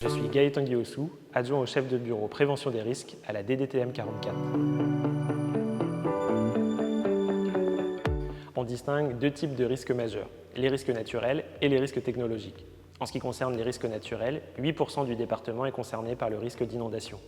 Je suis Gaëtan Guillaussou, adjoint au chef de bureau prévention des risques à la DDTM 44. On distingue deux types de risques majeurs, les risques naturels et les risques technologiques. En ce qui concerne les risques naturels, 8% du département est concerné par le risque d'inondation.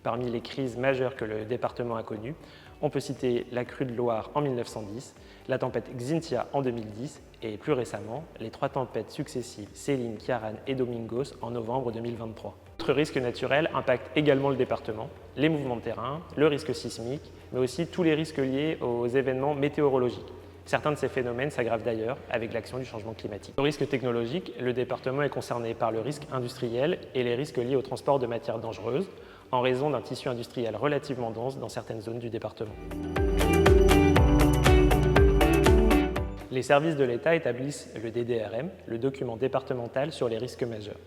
Parmi les crises majeures que le département a connues, on peut citer la crue de Loire en 1910, la tempête Xynthia en 2010 et plus récemment, les 3 tempêtes successives Céline, Ciarán et Domingos en novembre 2023. D'autres risques naturels impactent également le département, les mouvements de terrain, le risque sismique, mais aussi tous les risques liés aux événements météorologiques. Certains de ces phénomènes s'aggravent d'ailleurs avec l'action du changement climatique. Au risque technologique, le département est concerné par le risque industriel et les risques liés au transport de matières dangereuses, en raison d'un tissu industriel relativement dense dans certaines zones du département. Les services de l'État établissent le DDRM, le document départemental sur les risques majeurs.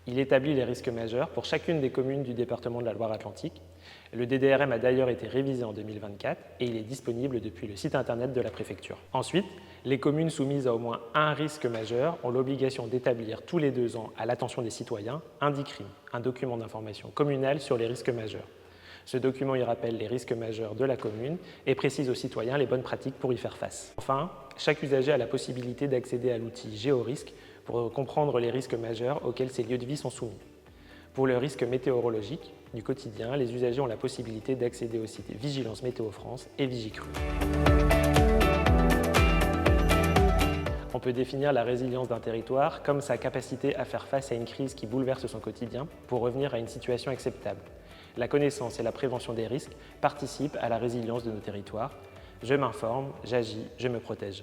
Il établit les risques majeurs pour chacune des communes du département de la Loire-Atlantique. Le DDRM a d'ailleurs été révisé en 2024 et il est disponible depuis le site internet de la préfecture. Ensuite, les communes soumises à au moins un risque majeur ont l'obligation d'établir tous les 2 ans à l'attention des citoyens un DICRIM, un document d'information communal sur les risques majeurs. Ce document y rappelle les risques majeurs de la commune et précise aux citoyens les bonnes pratiques pour y faire face. Enfin, chaque usager a la possibilité d'accéder à l'outil GéoRisque pour comprendre les risques majeurs auxquels ces lieux de vie sont soumis. Pour le risque météorologique du quotidien, les usagers ont la possibilité d'accéder aux sites Vigilance Météo France et Vigicru. On peut définir la résilience d'un territoire comme sa capacité à faire face à une crise qui bouleverse son quotidien pour revenir à une situation acceptable. La connaissance et la prévention des risques participent à la résilience de nos territoires. Je m'informe, j'agis, je me protège.